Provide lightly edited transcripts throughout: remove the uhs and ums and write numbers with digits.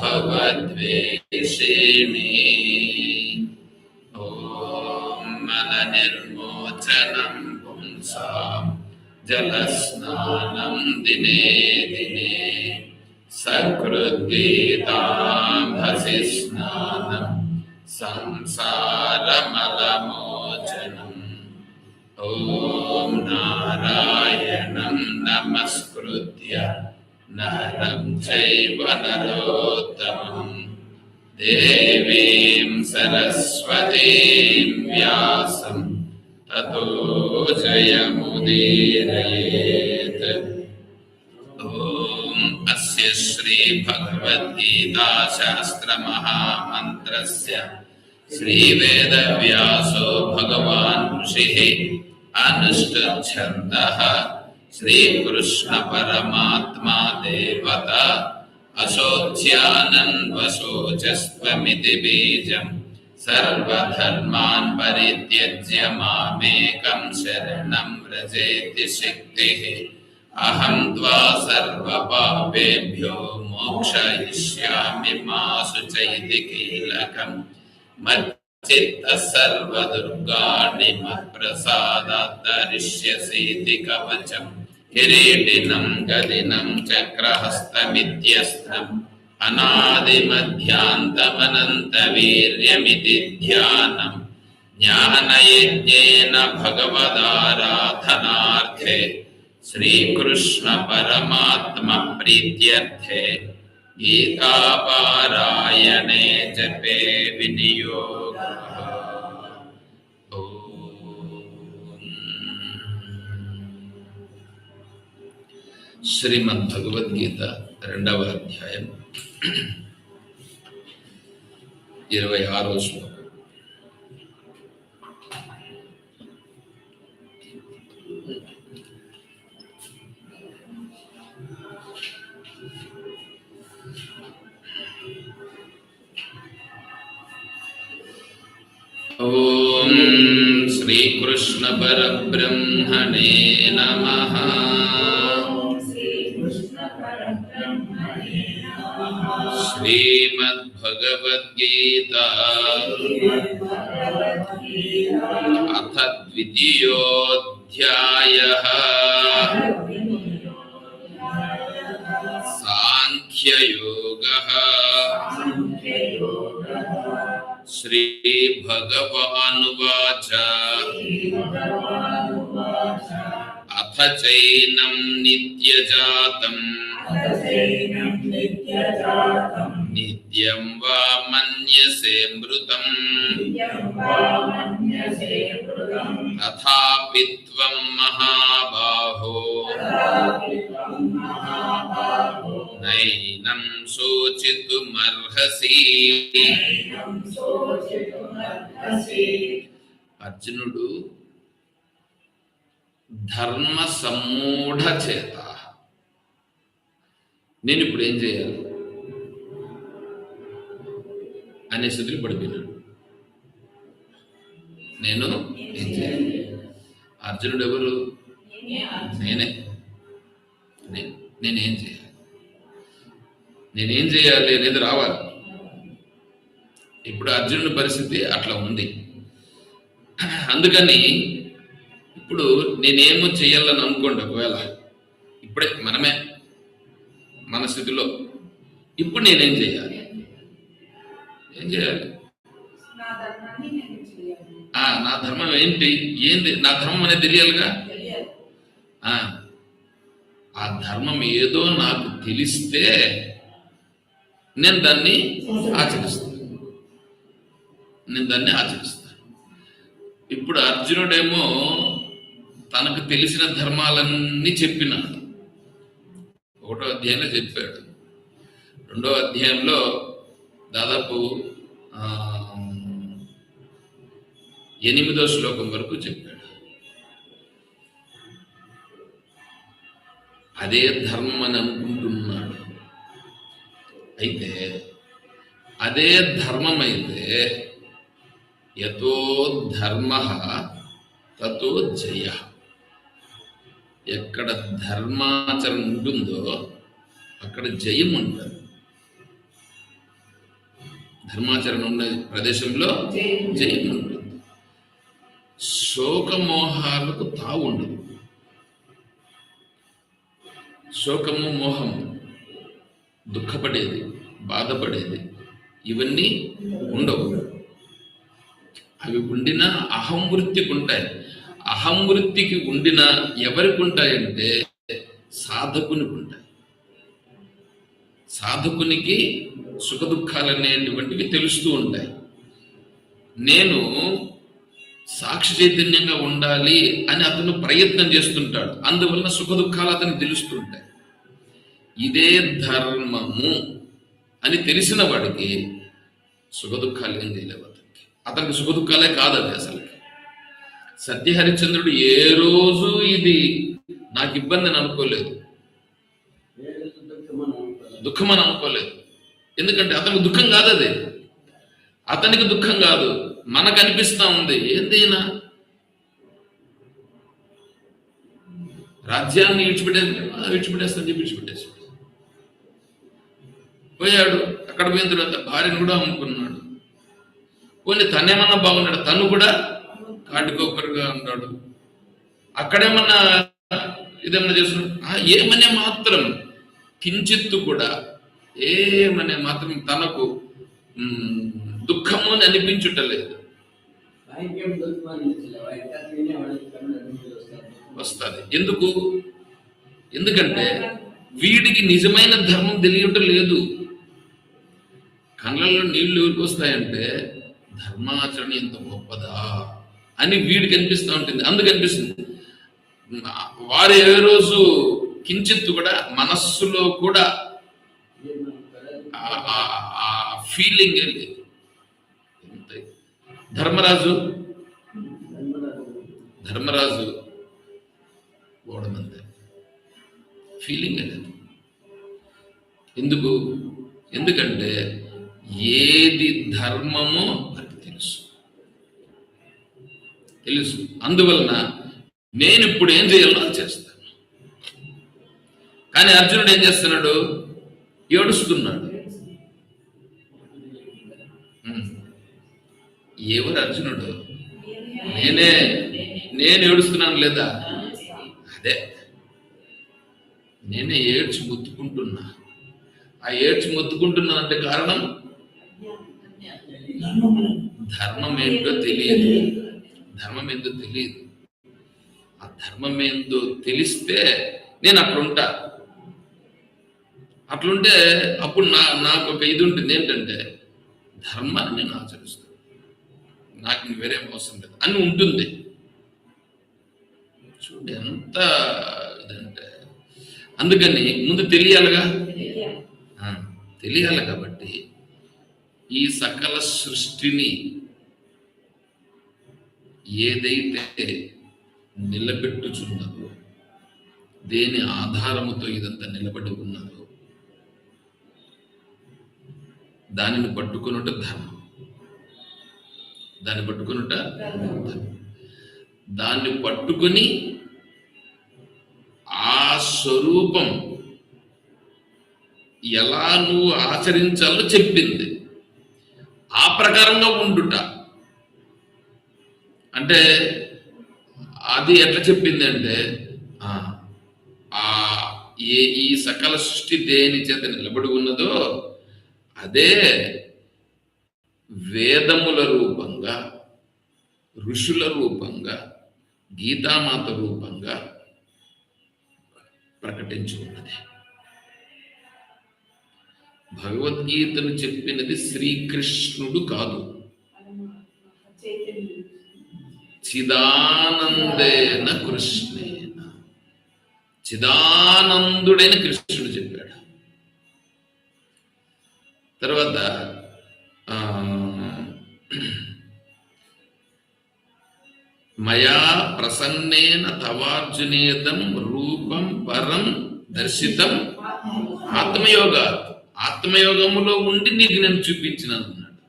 भवद्वेषिणी ॐ मलनिर्मोचनं पुंसां जलस्नानं दिने दिने सकृद्गीताभसि स्नानं संसारमलमोचनम् ॐ नारायणं नमस्कृत्य नरं चैव नरोत्तमं देवीं सरस्वतीं व्यासं ततो जयमुदीरयेत्। ॐ अस्य श्री भगवद्गीताशास्त्रमहामन्त्रस्य श्रीवेदव्यासो भगवान् ऋषिः अनुष्ठच्छन्दः श्रीकृष्ण परमात्मा देवता असोच्यानन्वशोचस्त्वमिति बीजं सर्वधर्मान् परित्यज्य मामेकं शरणं व्रजेति शक्तिः अहं त्वा सर्वपापेभ्यो मोक्षयिष्यामि मा शुचैति कीलकम् मच्चित्तः सर्वदुर्गाणि मत्प्रसादात् तरिष्यसीति कवचम् किरीटिनं गदिनं चक्रहस्तमित्यस्त्रम् अनादिमध्यान्तमनन्तवीर्यमिति ध्यानम् ज्ञानयज्ञेन भगवदाराधनार्थे श्रीकृष्ण परमात्मा प्रीत्यर्थे गीतापारायणे जपे विनियोगः। శ్రీమద్భగవద్గీత 2వ అధ్యాయం 26వ శ్లోకం. ఓం శ్రీకృష్ణ పరబ్రహ్మణే నమః. श्रीमद्भगवद्गीता अथ द्वितीयोऽध्यायः सांख्ययोगः. श्रीभगवानुवाच अथ चैनं नित्यजातम् नित्यं वा मन्यसे मृतम् तथापि त्वं महाबाहो नैनं शोचितुमर्हसि. అర్జునుడు ధర్మ సమ్మూఢ చేత నేను ఇప్పుడు ఏం చేయాలి అనే స్థితిలో పడిపోయినాడు. నేను ఏం చేయాలి? అర్జునుడు ఎవరు? నేనేం చేయాలి, నేనేం చేయాలి అనేది రావాలి. ఇప్పుడు అర్జునుడి పరిస్థితి అట్లా ఉంది. అందుకని ఇప్పుడు నేనేమో చేయాలని అనుకోండి, ఒకవేళ ఇప్పుడే మనమే మన స్థితిలో ఇప్పుడు నేనేం చేయాలి? ఏం చేయాలి? నా ధర్మం ఏంటి? నా ధర్మం అనేది తెలియాలిగా. ఆ ధర్మం ఏదో నాకు తెలిస్తే నేను దాన్ని ఆచరిస్తాను. ఇప్పుడు అర్జునుడేమో తనకు తెలిసిన ధర్మాలన్నీ చెప్పినాడు. 1వ అధ్యాయంలో చెప్పాడు. 2వ అధ్యాయంలో దాదాపు 8వ శ్లోకం వరకు చెప్పాడు. అదే ధర్మం అని అనుకుంటున్నాడు. అయితే అదే ధర్మం అయితే యతో ధర్మ తతో జయ. ఎక్కడ ధర్మాచరణ ఉంటుందో అక్కడ జయం ఉంటుంది. ధర్మాచరణ ఉన్న ప్రదేశంలో జయం ఉంటుంది. శోకమోహాలకు తావు ఉండదు. శోకము, మోహము, దుఃఖపడేది, బాధపడేది ఇవన్నీ ఉండవు. అవి ఉండిన అహం వృత్తికి ఉంటాయి. అహం వృత్తికి ఉండిన ఎవరికి ఉంటాయంటే సాధకునికి ఉంటాయి. సాధకునికి సుఖ దుఃఖాలు అనేటువంటివి తెలుస్తూ ఉంటాయి. నేను సాక్షి చైతన్యంగా ఉండాలి అని అతను ప్రయత్నం చేస్తుంటాడు. అందువలన సుఖ దుఃఖాలు అతనికి తెలుస్తుంటాయి. ఇదే ధర్మము అని తెలిసిన వాడికి సుఖ దుఃఖాలు ఏం చేయలేవు. అతనికి సుఖ దుఃఖాలే కాదు అది అసలు. సత్యహరిశ్చంద్రుడు ఏ రోజు ఇది నాకు ఇబ్బంది అని అనుకోలేదు, దుఃఖం అని అనుకోలేదు. ఎందుకంటే అతనికి దుఃఖం కాదు అది. అతనికి దుఃఖం కాదు, మనకు అనిపిస్తా ఉంది ఏందైనా రాజ్యాన్ని విడిచిపెట్టేస్తాను చెప్పి విడిచిపెట్టేసి పోయాడు. అక్కడ పోయిన తర్వాత భార్యను కూడా అమ్ముకున్నాడు. పోనీ తనేమన్నా బాగున్నాడు, తను కూడా కాటికొక్కరుగా ఉన్నాడు. అక్కడేమన్నా ఇదేమన్నా చేస్తున్నాడు. ఏమనే మాత్రం కించిత్తు కూడా ఏమనే మాత్రం తనకు దుఃఖము అని అనిపించుటలేదు. వస్తుంది. ఎందుకంటే వీడికి నిజమైన ధర్మం తెలియటం లేదు. కళ్ళల్లో నీళ్లు ఎవరికి వస్తాయంటే ధర్మాచరణ ఎంత గొప్పదా అని వీడికి అనిపిస్తూ ఉంటుంది. అందుకు అనిపిస్తుంది. వారు ఏ రోజు కించిత్తు కూడా మనస్సులో కూడా ఆ ఫీలింగ్ లేదు. ధర్మరాజు ఓడమంతే ఫీలింగ్ లేదు. ఎందుకంటే ఏది ధర్మమో వారికి తెలుసు. అందువలన నేను ఇప్పుడు ఏం చేయాలో అది చేస్తాను. కానీ అర్జునుడు ఏం చేస్తున్నాడు? ఏడుస్తున్నాడు. ఎవరు అర్జునుడు? నేను ఏడుస్తున్నాను లేదా? అదే నేనే ఏడ్చి మొత్తుకుంటున్నా. ఆ ఏడ్చి మొత్తుకుంటున్నానంటే కారణం ధర్మం ఏంటో తెలియదు. ఆ ధర్మం ఏందో తెలిస్తే నేను అట్లుంటే అప్పుడు నాకు ఒక ఇది ఉంటుంది. ఏంటంటే ధర్మాన్ని నేను ఆచరిస్తాను, నాకు వేరే అవసరం లేదు అని ఉంటుంది. చూడండి ఎంత ఇదంటే. అందుకని ముందు తెలియాలి కాబట్టి ఈ సకల సృష్టిని ఏదైతే నిలబెట్టుచున్నదో, దేని ఆధారముతో ఇదంతా నిలబడి ఉన్నదో దానిని పట్టుకునుట ధర్మం. దాన్ని పట్టుకుని ఆ స్వరూపం ఎలా నువ్వు ఆచరించాలో చెప్పింది. ఆ ప్రకారంగా ఉండుట అంటే అది ఎట్లా చెప్పింది అంటే ఈ సకల సృష్టి దేని చేత నిలబడి ఉన్నదో అదే వేదముల రూపంగా, ఋషుల రూపంగా, గీతామాత రూపంగా ప్రకటించి ఉన్నది. భగవద్గీతను చెప్పినది శ్రీకృష్ణుడు కాదు, చిదానందేన కృష్ణేన, చిదానందుడైన కృష్ణుడు చెప్పాడు. తర్వాత మయా ప్రసన్నేన తవార్జునేతం రూపం పరం దర్శితం ఆత్మయోగములో ఉండి నీకు నేను చూపించినాను అన్నాడు.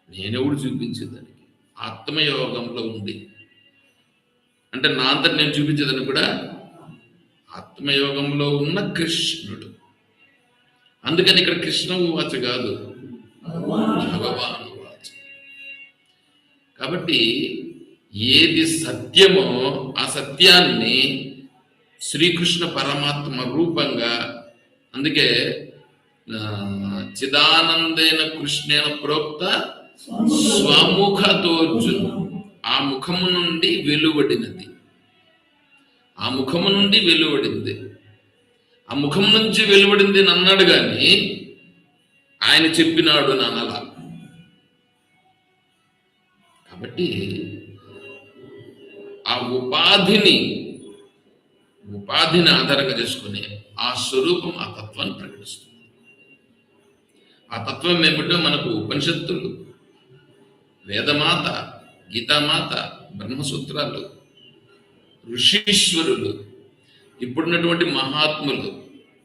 నేనెవడు చూపించేదానికి? ఆత్మయోగంలో ఉంది అంటే నా అంతటి నేను చూపించేదాన్ని కూడా ఆత్మయోగంలో ఉన్న కృష్ణుడు. అందుకని ఇక్కడ కృష్ణ ఉవాచ కాదు, భగవాన్ ఉవాచ. కాబట్టి ఏది సత్యమో ఆ సత్యాన్ని శ్రీకృష్ణ పరమాత్మ రూపంగా, అందుకే చిదానందేన కృష్ణేన ప్రోక్త స్వముఖతోర్జున, ఆ ముఖము నుండి వెలువడినది, ఆ ముఖము నుండి వెలువడింది, ఆ ముఖం నుంచి వెలువడింది అన్నాడు గాని ఆయన చెప్పినాడు నన్నల. కాబట్టి ఆ ఉపాధిని ఆధారంగా చేసుకుని ఆ స్వరూపం, ఆ తత్వాన్ని ప్రకటిస్తుంది. ఆ తత్వం ఏమిటో మనకు ఉపనిషత్తులు, వేదమాత, గీతామాత, బ్రహ్మసూత్రాలు, ఋషీశ్వరులు, ఇప్పుడున్నటువంటి మహాత్ములు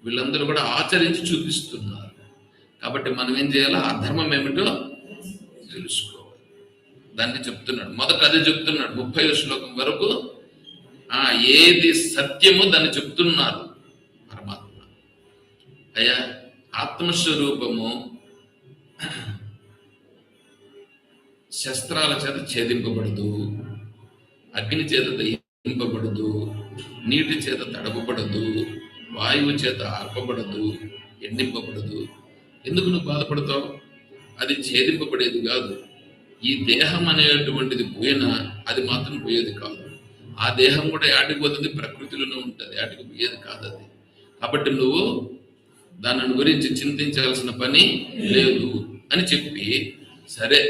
వీళ్ళందరూ కూడా ఆచరించి చూపిస్తున్నారు. కాబట్టి మనం ఏం చేయాలి? ఆ ధర్మం ఏమిటో తెలుసుకోవాలి. దాన్ని చెప్తున్నాడు, మొదట అదే చెప్తున్నాడు 30వ శ్లోకం వరకు. ఏది సత్యమో దాన్ని చెప్తున్నారు పరమాత్మ. అయ్యా, ఆత్మస్వరూపము శస్త్రాల చేత ఛేదింపబడదు, అగ్ని చేత దహింపబడదు, నీటి చేత తడపబడదు, వాయువు చేత ఆర్పబడదు, ఎండింపబడదు. ఎందుకు నువ్వు బాధపడతావు? అది ఛేదింపబడేది కాదు. ఈ దేహం అనేటువంటిది పోయినా అది మాత్రం పోయేది కాదు. ఆ దేహం కూడా యాటికి పోతుంది? ప్రకృతిలోనే ఉంటుంది, యాటికి పోయేది కాదు అది. కాబట్టి నువ్వు దానిని గురించి చింతించాల్సిన పని లేదు అని చెప్పి, సరే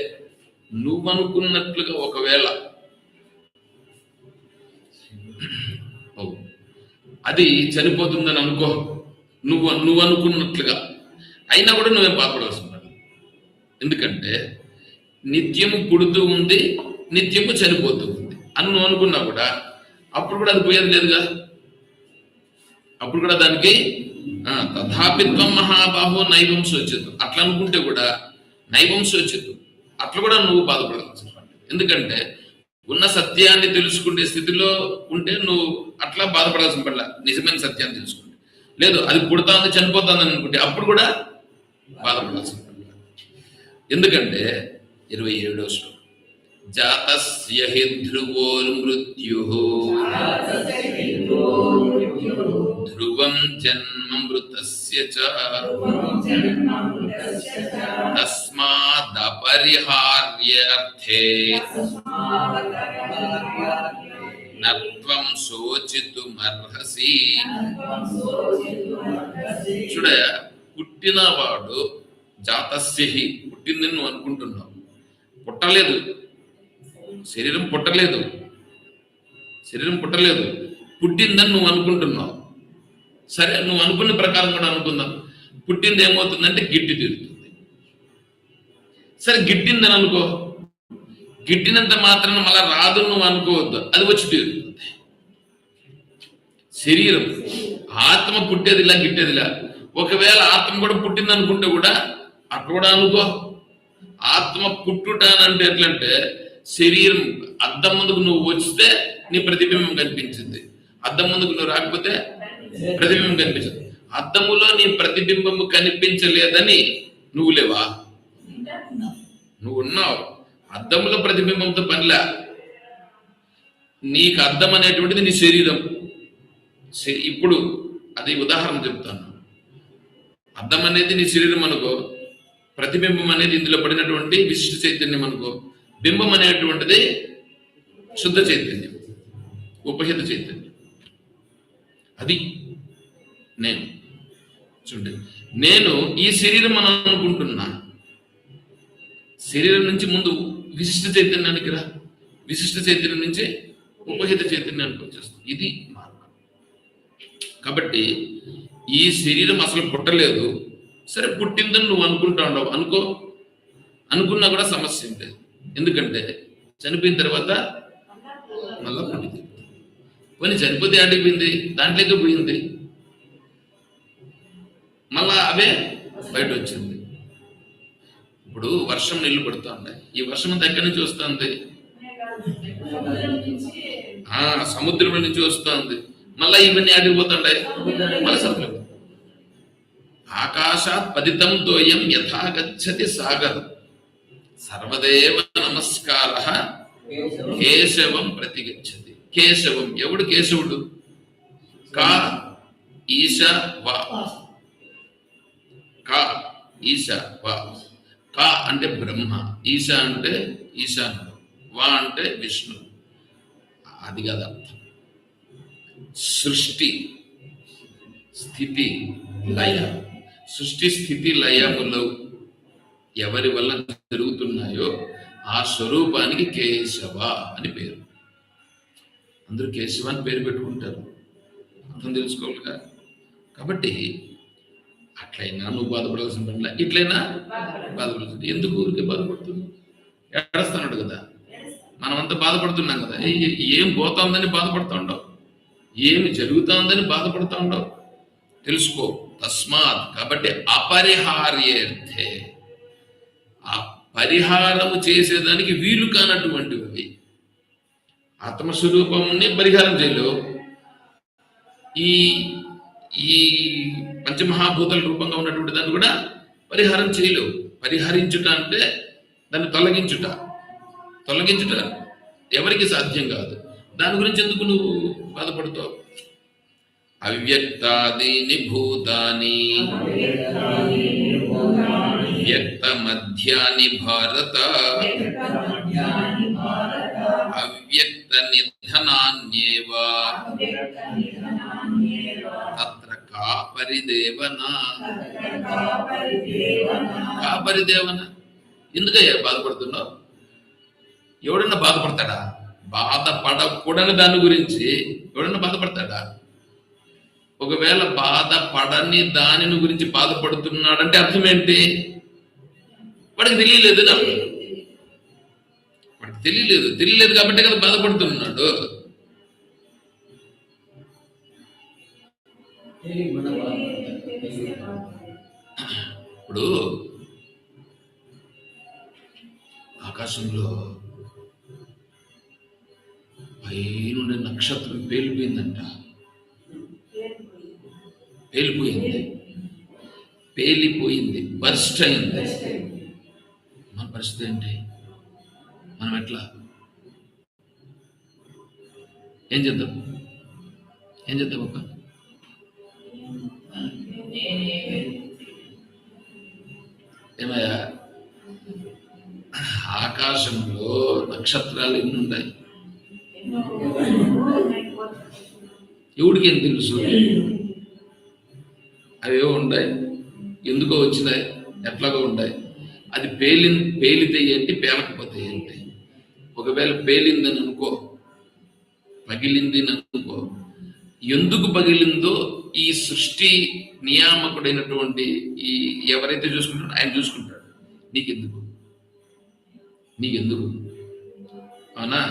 నువ్వు అనుకున్నట్లుగా ఒకవేళ అది చనిపోతుందని అనుకో, నువ్వు అనుకున్నట్లుగా అయినా కూడా నువ్వేం బాధపడవలసిన పని. ఎందుకంటే నిత్యము పుడుతూ ఉంది, నిత్యము చనిపోతూ ఉంది అని నువ్వు అనుకున్నా కూడా అప్పుడు కూడా అది పోయేది లేదుగా. అప్పుడు కూడా దానికి తథాపిత్వం మహాబాహో నైవం శోచ్యతు, అట్లా అనుకుంటే కూడా నైవం శోచ్యతు, అట్లా కూడా నువ్వు బాధపడాల్సిన పని. ఎందుకంటే ఉన్న సత్యాన్ని తెలుసుకునే స్థితిలో ఉంటే నువ్వు అట్లా బాధపడాల్సిన పని. నిజమైన సత్యాన్ని తెలుసుకుంటే, లేదు అది పుడతాంది చనిపోతుంది అనుకుంటే అప్పుడు కూడా బాధపడాల్సిన పని. ఎందుకంటే 27వ శ్లోకం, జాతస్య హి ధ్రువోర్మృత్యుః ధ్రువం జన్మమృతస్య చ తస్మాదపరిహార్యార్థే నత్వం శోచితుమర్హసి. చూడయా, పుట్టినవాడు జాతస్య హి, పుట్టింది నువ్వు అనుకుంటున్నావు, పుట్టలేదు. శరీరం పుట్టలేదు, పుట్టిందని నువ్వు అనుకుంటున్నావు. సరే, నువ్వు అనుకున్న ప్రకారం కూడా అనుకుందాం. పుట్టింది ఏమవుతుందంటే గిట్టి తీరుతుంది. సరే, గిట్టిందని అనుకో, గిట్టినంత మాత్రాన మళ్ళా రాదు నువ్వు అనుకోవద్దు, అది వచ్చి తీరుతుంది. శరీరం, ఆత్మ పుట్టేదిలా గిట్టేదిలా. ఒకవేళ ఆత్మ కూడా పుట్టింది అనుకుంటే కూడా అట్లా కూడా అనుకో. ఆత్మ పుట్టుటానంటే ఎట్లంటే, శరీరం అద్దం ముందుకు నువ్వు వస్తే నీ ప్రతిబింబం కనిపించింది, అద్దం ముందుకు నువ్వు రాకపోతే ప్రతిబింబం కనిపించదు. అద్దములో నీ ప్రతిబింబము కనిపించలేదని నువ్వు లేవా? నువ్వు ఉన్నావు. అద్దములో ప్రతిబింబంతో పనిలే. నీకు అద్దం అనేటువంటిది నీ శరీరం. ఇప్పుడు అది ఉదాహరణ చెప్తాను. అద్దం అనేది నీ శరీరం అనుకో, ప్రతిబింబం అనేది ఇందులో పడినటువంటి విశిష్ట చైతన్యం అనుకో, బింబం అనేటువంటిది శుద్ధ చైతన్యం, ఉపహిత చైతన్యం. అది నేను. చూడండి, నేను ఈ శరీరం అని అనుకుంటున్నా. శరీరం నుంచి ముందు విశిష్ట చైతన్యానికి రా, విశిష్ట చైతన్యం నుంచి ఉపహిత చైతన్యానికి వచ్చేస్తుంది. ఇది మార్గం. కాబట్టి ఈ శరీరం అసలు పుట్టలేదు, సరే పుట్టిందని నువ్వు అనుకుంటా ఉండవు, అనుకున్నా కూడా సమస్య లేదు. ఎందుకంటే చనిపోయిన తర్వాత మళ్ళా పుట్టింది. కొన్ని చనిపోతే ఆడిపోయింది, దాంట్లోకి పోయింది, మళ్ళా అవే బయట వచ్చింది. ఇప్పుడు వర్షం నీళ్లు పడుతూ ఉంటాయి. ఈ వర్షం అంతా ఎక్కడి నుంచి వస్తుంది? సముద్రం నుంచి వస్తుంది. మళ్ళీ ఇవన్నీ ఆడిపోతుంటాయి, మళ్ళీ సముద్రం. ఆకాశాత్ పతితం తోయం యథా గచ్చతి సాగరం సర్వదేవ నమస్కార కేశవం ప్రతిగచ్చతి. కేశవం ఎవడు? కేశవుడు. కా ఈశ వా. కా ఈశ వా. కా అంటే బ్రహ్మ, ఈశ అంటే ఈశానుడు, వా అంటే విష్ణు. అది కాదు అర్థం. సృష్టి స్థితి లయ, సృష్టి స్థితి లయములు ఎవరి వల్ల జరుగుతున్నాయో ఆ స్వరూపానికి కేశవ అని పేరు. అందరూ కేశవ అని పేరు పెట్టుకుంటారు, అర్థం తెలుసుకోవాలిగా. కాబట్టి అట్లయినా నువ్వు బాధపడాల్సిన పనిలా, ఇట్లయినా బాధపడుతుంది. ఎందుకు ఊరికే బాధపడుతుంది? ఏడుస్తున్నాడు కదా, మనమంతా బాధపడుతున్నాం కదా. ఏం పోతుందని బాధపడుతూ ఉండవు, ఏమి జరుగుతుందని బాధపడుతూ ఉండవు. తెలుసుకో. తస్మాత్, కాబట్టి అపరిహార్యేర్థే, ఆ పరిహారము చేసేదానికి వీలు కానటువంటివి ఆత్మస్వరూపంని పరిహారం చేయలేవు. ఈ ఈ పంచమహాభూతాల రూపంగా ఉన్నటువంటి దాన్ని కూడా పరిహారం చేయలేవు. పరిహరించుట అంటే దాన్ని తొలగించుట. తొలగించుట ఎవరికి సాధ్యం కాదు. దాని గురించి ఎందుకు నువ్వు బాధపడతావు? అవ్యక్తాదీని భూతాని వ్యక్త మధ్యాని భారత అవ్యక్త నిధనాన్యేవ తత్ర కా పరిదేవన. కా పరిదేవన. ఎందుకయ్యా బాధపడుతున్నావు? ఎవడన్నా బాధపడతాడా? బాధపడకూడని దాని గురించి ఎవడన్నా బాధపడతాడా? ఒకవేళ బాధపడని దానిని గురించి బాధపడుతున్నాడంటే అర్థం ఏంటి? వాడికి తెలియలేదు. వాడికి తెలియలేదు కాబట్టి కదా బాధపడుతున్నాడు. ఇప్పుడు ఆకాశంలో పైనుండే నక్షత్రం పేలిపోయిందంట. పేలిపోయింది, బర్స్ట్ అయింది. మన పరిస్థితి ఏంటి? మనం ఎట్లా ఏం చేద్దాం అక్క? ఏమయ్యా, ఆకాశంలో నక్షత్రాలు ఎన్ని ఉన్నాయి? ఎవడికి ఏం తెలుసు? అవేవో ఉంటాయి, ఎందుకో వచ్చినాయి, ఎట్లాగో ఉంటాయి. అది పేలితే ఏంటి, పేలకపోతే ఏంటి? ఒకవేళ పేలిందని అనుకో, పగిలింది అనుకో, ఎందుకు పగిలిందో ఈ సృష్టి నియామకుడైనటువంటి ఈ ఎవరైతే చూసుకుంటాడో ఆయన చూసుకుంటాడు. నీకెందుకు? అవునా?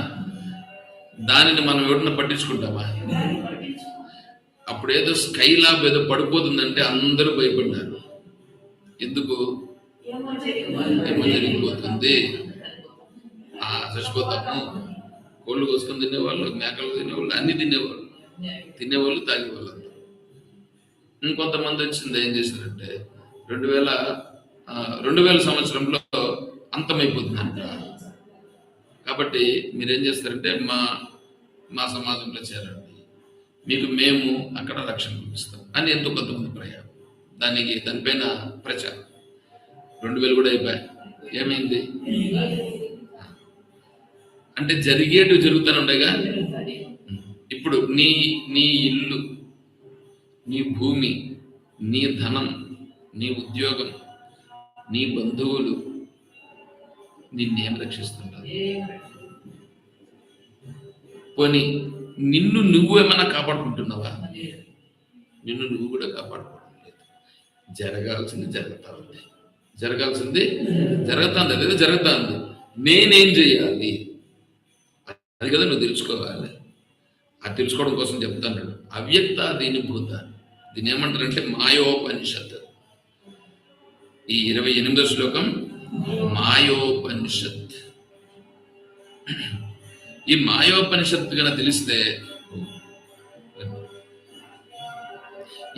దానిని మనం ఎవడన్నా పట్టించుకుంటామా? అప్పుడేదో స్కైలాబ్ ఏదో పడిపోతుందంటే అందరూ భయపడ్డారు. ఎందుకు? ఏమో జరిగిపోతుంది, చచ్చిపోతాము. కోళ్ళు కోసుకొని తినేవాళ్ళు, మేకలు తినేవాళ్ళు, అన్ని తినేవాళ్ళు తాగేవాళ్ళు. ఇంకొంతమంది వచ్చింది ఏం చేశారంటే 2000 సంవత్సరంలో అంతమైపోతుందంట. కాబట్టి మీరేం చేస్తారంటే మా సమాజంలో చేరండి, మీకు మేము అక్కడ రక్షణ చూపిస్తాం అని ఎంతో కొంతమంది ప్రయాణం. దానిపైన ప్రచారం 2000 కూడా అయిపోయాయి. ఏమైంది అంటే జరుగుతూనే ఉండగా. ఇప్పుడు నీ ఇల్లు, నీ భూమి, నీ ధనం, నీ ఉద్యోగం, నీ బంధువులు నిన్నేం రక్షిస్తుంటారు? పోనీ నిన్ను నువ్వు ఏమైనా కాపాడుకుంటున్నావా? నిన్ను నువ్వు కూడా కాపాడుకోవడం లేదు. జరగాల్సింది జరుగుతుంది లేదా జరుగుతుంది. నేనేం చేయాలి అది కదా నువ్వు తెలుసుకోవాలి. అది తెలుసుకోవడం కోసం చెప్తాను. అవ్యక్త దీని భూత, దీన్ని ఏమంటారంటే మాయోపనిషత్. ఈ 28వ శ్లోకం మాయోపనిషత్. ఈ మాయోపనిషత్తు కనుక తెలిస్తే,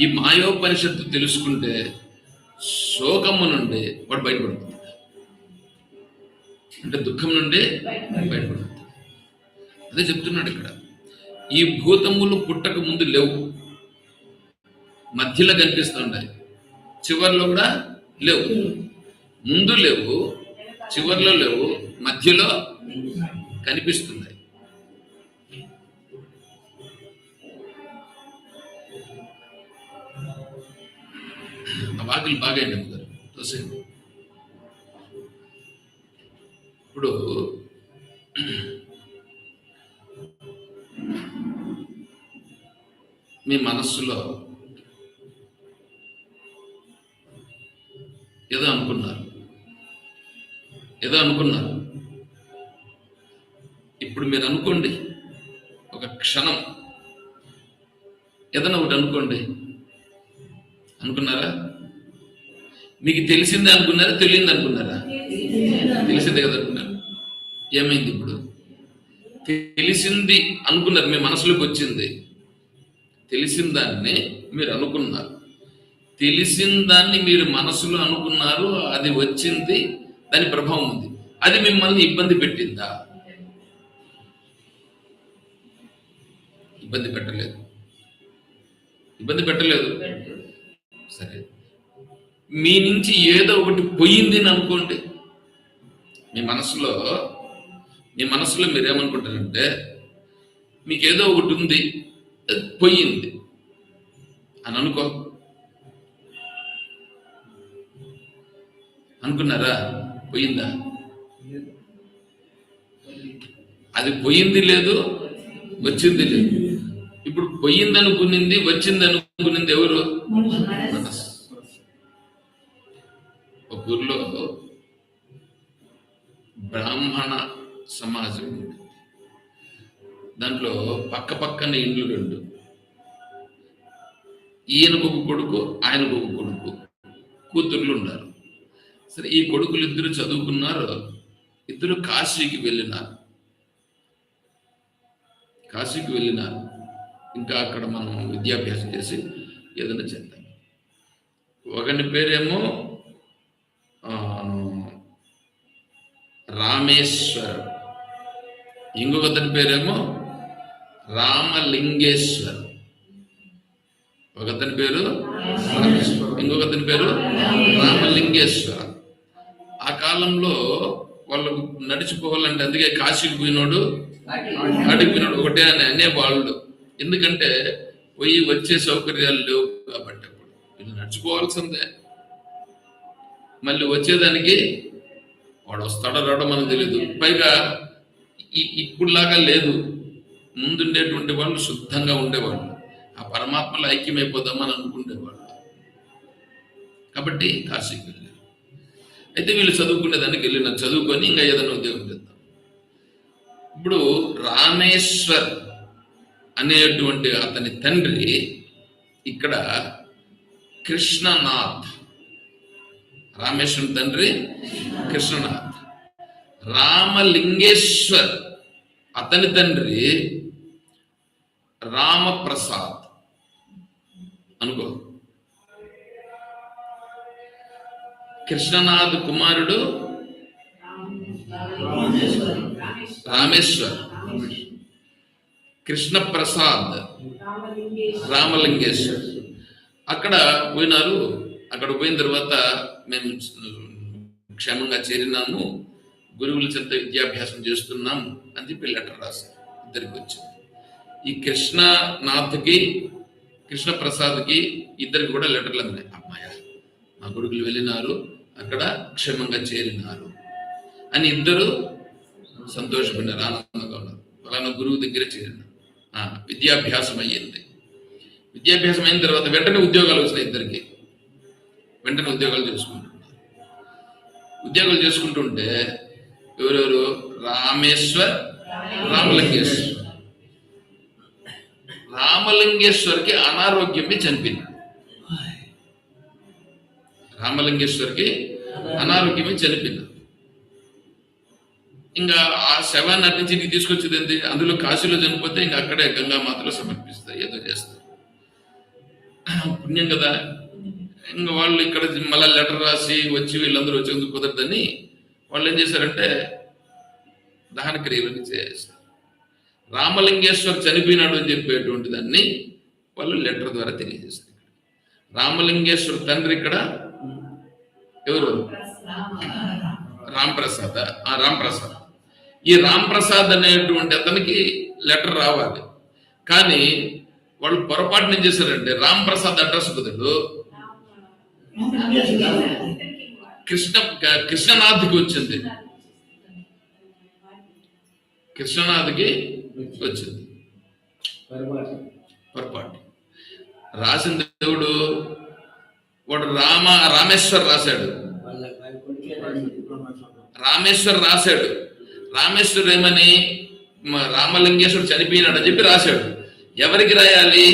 ఈ మాయోపనిషత్తు తెలుసుకుంటే శోకము నుండి వాడు బయటపడిపోతాడు. అంటే దుఃఖం నుండి బయటపడిపోతాడు. అదే చెప్తున్నాడు ఇక్కడ. ఈ భూతములు పుట్టక ముందు లేవు, మధ్యలో కనిపిస్తున్నాయి, చివర్లో కూడా లేవు. ముందు లేవు, చివర్లో లేవు, మధ్యలో కనిపిస్తున్నాయి. ఆ వాకిలు బాగా గారు తోసేయండి. ఇప్పుడు మీ మనస్సులో ఏదో అనుకున్నారు. ఇప్పుడు మీరు అనుకోండి, ఒక క్షణం ఏదైనా ఒకటి అనుకోండి. అనుకున్నారా? మీకు తెలిసిందే అనుకున్నారా, తెలియదు అనుకున్నారా? తెలిసిందే కదా అనుకున్నారు. ఏమైంది? ఇప్పుడు తెలిసింది అనుకున్నారు, మీ మనసులోకి వచ్చింది. తెలిసిన దాన్ని మీరు అనుకున్నారు, తెలిసిన దాన్ని మీరు మనసులో అనుకున్నారు, అది వచ్చింది, దాని ప్రభావం ఉంది. అది మిమ్మల్ని ఇబ్బంది పెట్టిందా? ఇబ్బంది పెట్టలేదు. సరే, మీ నుంచి ఏదో ఒకటి పోయింది అని అనుకోండి. మీ మనసులో మీరేమనుకుంటారంటే, మీకు ఏదో ఒకటి ఉంది, పోయింది అని అనుకున్నారా? పోయిందా? అది పోయింది లేదు, వచ్చింది లేదు. ఇప్పుడు పోయింది అనుకునింది, వచ్చింది అనుకునింది ఎవరు? మనసు. ఒక ఊర్లో బ్రాహ్మణ సమాజం ఉంది. దాంట్లో పక్కన ఇండ్లు రెండు. ఈయనకు ఒక కొడుకు, ఆయనకు ఒక కొడుకు, కూతుర్లు ఉన్నారు. సరే, ఈ కొడుకులు ఇద్దరు చదువుకున్నారు, ఇద్దరు కాశీకి వెళ్ళినారు. ఇంకా అక్కడ మనం విద్యాభ్యాసం చేసి ఏదైనా చేద్దాం. ఒకని పేరేమో రామేశ్వర్, ఇంకొకతని పేరేమో రామలింగేశ్వర్. ఒకతని పేరు రామేశ్వర్, ఇంకొకతని పేరు రామలింగేశ్వర. ఆ కాలంలో వాళ్ళకు నడిచిపోవాలంటే, అందుకే కాశీకి పోయినోడు అడిగి పోయినోడు ఒకటే అని అనేవాళ్ళు. ఎందుకంటే పోయి వచ్చే సౌకర్యాలు లేవు కాబట్టి. అప్పుడు వీళ్ళు నడిచిపోవాల్సిందే. మళ్ళీ వచ్చేదానికి వాడు వస్తాడో రాడో మనకు తెలియదు. పైగా ఇప్పుడులాగా లేదు, ముందుండేటువంటి వాళ్ళు శుద్ధంగా ఉండేవాళ్ళు, ఆ పరమాత్మలో ఐక్యమైపోదామని అనుకునేవాళ్ళు. కాబట్టి కాశీకి వెళ్ళారు. అయితే వీళ్ళు చదువుకునేదానికి వెళ్ళిన, చదువుకొని ఇంకా ఏదైనా ఉద్యోగం చేద్దాం. ఇప్పుడు రామేశ్వర్ అనేటువంటి అతని తండ్రి ఇక్కడ కృష్ణనాథ్. రామేశ్వరం తండ్రి కృష్ణనాథ్. రామలింగేశ్వర్ అతని తండ్రి రామప్రసాద్ అనుకో. కృష్ణనాథ్ కుమారుడు రామేశ్వర్, కృష్ణప్రసాద్ రామలింగేశ్వర్. అక్కడ పోయినారు. అక్కడ పోయిన తర్వాత మేము క్షేమంగా చేరినాము, గురువుల చెంత విద్యాభ్యాసం చేస్తున్నాము అని చెప్పి లెటర్ రాశారు. ఇద్దరికి వచ్చింది. ఈ కృష్ణనాథ్కి, కృష్ణప్రసాద్కి ఇద్దరికి కూడా లెటర్లు అందినాయి. అమ్మాయ, మా కొడుకులు వెళ్ళినారు, అక్కడ క్షేమంగా చేరినారు అని ఇద్దరు సంతోషపడినారు, ఆనందంగా ఉన్నారు. ఫలానా గురువు దగ్గర చేరినారు. విద్యాభ్యాసం అయ్యింది. విద్యాభ్యాసం అయిన తర్వాత వెంటనే ఉద్యోగాలు వచ్చినాయి ఇద్దరికి. వెంటనే ఉద్యోగాలు చేసుకుంటుంటే ఎవరెవరు? రామేశ్వర్, రామలింగేశ్వర్. రామలింగేశ్వర్కి అనారోగ్యమే చనిపోయింది. రామలింగేశ్వర్కి అనారోగ్యమే చనిపోయింది. ఇంకా ఆ శవాన్ని అట్టించి నీకు తీసుకొచ్చేది ఏంటి? అందులో కాశీలో చనిపోతే ఇంకా అక్కడే గంగామాతలో సమర్పిస్తాయి, ఏదో చేస్తారు. పుణ్యం కదా. ఇంకా వాళ్ళు ఇక్కడ మళ్ళీ లెటర్ రాసి వచ్చి వీళ్ళందరూ వచ్చేందుకు కుదరదని వాళ్ళు ఏం చేశారంటే దహన క్రియలను చేస్తారు. రామలింగేశ్వర్ చనిపోయినాడు అని చెప్పేటువంటి దాన్ని వాళ్ళు లెటర్ ద్వారా తెలియజేస్తారు. రామలింగేశ్వర్ తండ్రి ఇక్కడ ఎవరు? రాంప్రసాద్. రాంప్రసాద్. ఈ రాంప్రసాద్ అనేటువంటి అతనికి లెటర్ రావాలి, కానీ వాళ్ళు పొరపాటున ఏం చేశారంటే రాంప్రసాద్ అడ్రస్ బదులు కృష్ణనాథ్కి వచ్చింది. కృష్ణనాథ్కి వచ్చింది పొరపాటు. రాసిన దేవుడు వాడు రామేశ్వర్ రాశాడు. రామేశ్వర్ ఏమని రామలింగేశ్వర్ చనిపోయినాడు అని చెప్పి రాశాడు. ఎవరికి రాయాలి?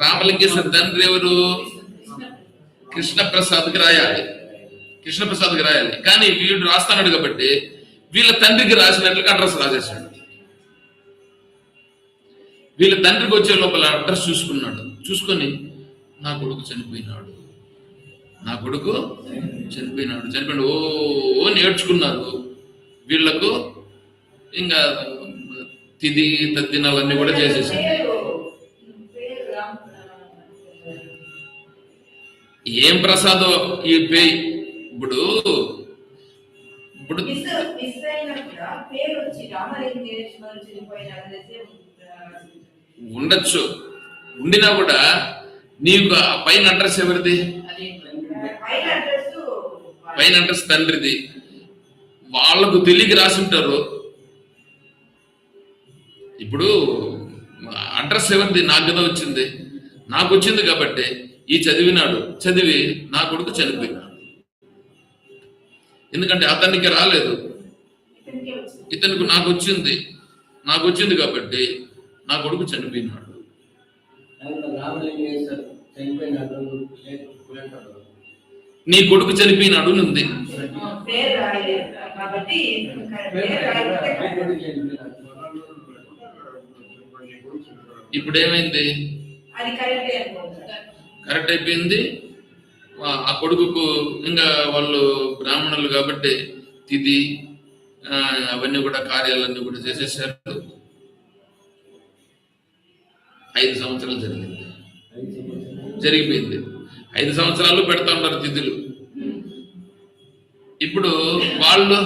రామలింగేశ్వర్ తండ్రి ఎవరు? కృష్ణప్రసాద్కి రాయాలి. కానీ వీడు రాస్తాడు కాబట్టి వీళ్ళ తండ్రికి రాసినట్లుగా అడ్రస్ రాసేసాడు. వీళ్ళ తండ్రికి వచ్చే లోపల అడ్రస్ చూసుకొని నా కొడుకు చనిపోయినాడు. ఓ నేర్చుకున్నారు. వీళ్లకు ఇంకా తిది తద్దినాలన్నీ కూడా చేసేసారు. ఏం ప్రసాదో ఈ పే ఇప్పుడు ఉండొచ్చు. ఉండినా కూడా నీకు పైన అడ్రస్ ఎవరిది? పైన అడ్రస్ తండ్రిది. వాళ్ళకు తెలియక రాసి ఉంటారు. ఇప్పుడు అడ్రస్ ఎవరిది? నాకు కదా వచ్చింది. నాకు వచ్చింది కాబట్టి ఈ చదివి నా కొడుకు చనిపోయినాడు. ఎందుకంటే అతనికి రాలేదు, ఇతనికి నాకు వచ్చింది కాబట్టి నా కొడుకు చనిపోయినాడు. నీ కొడుకు చనిపోయినాడు ఉంది. ఇప్పుడు ఏమైంది? కరెక్ట్ అయిపోయింది. ఆ కొడుకుకు ఇంకా వాళ్ళు బ్రాహ్మణులు కాబట్టి తిథి అవన్నీ కూడా కార్యాలన్నీ కూడా చేసేసారు. 5 సంవత్సరాలు జరిగిపోయింది. 5 సంవత్సరాలు పెడతా ఉంటారు తిథులు. ఇప్పుడు వాళ్ళు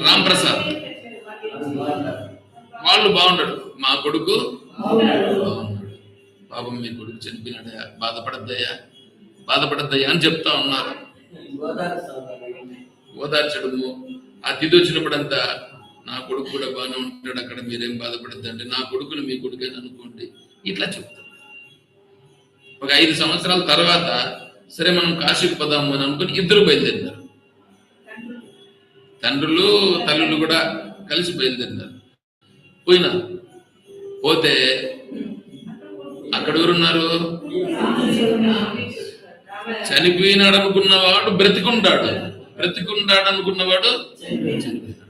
రాంప్రసాద్ వాళ్ళు బాగున్నాడు. మా కొడుకు బాగున్నాడు. పాపం మీ కొడుకు చనిపోయినాడయా, బాధపడద్దయ్యా అని చెప్తా ఉన్నారు. ఓదార్చడము. ఆ తిథి వచ్చినప్పుడంతా నా కొడుకు కూడా బాగానే ఉంటాడు, అక్కడ మీరేం బాధపడద్దు అంటే నా కొడుకుని మీ కొడుకేని అనుకోండి ఇట్లా చెప్తారు. ఒక 5 సంవత్సరాల తర్వాత సరే మనం కాశీకి పోదాము అని అనుకుని ఇద్దరు బయలుదేరినారు. తండ్రులు తల్లులు కూడా కలిసి బయలుదేరినారు. పోతే అక్కడ ఎవరున్నారు? చనిపోయినాడు అనుకున్నవాడు బ్రతికుంటాడు అనుకున్నవాడు చనిపోయినాడు.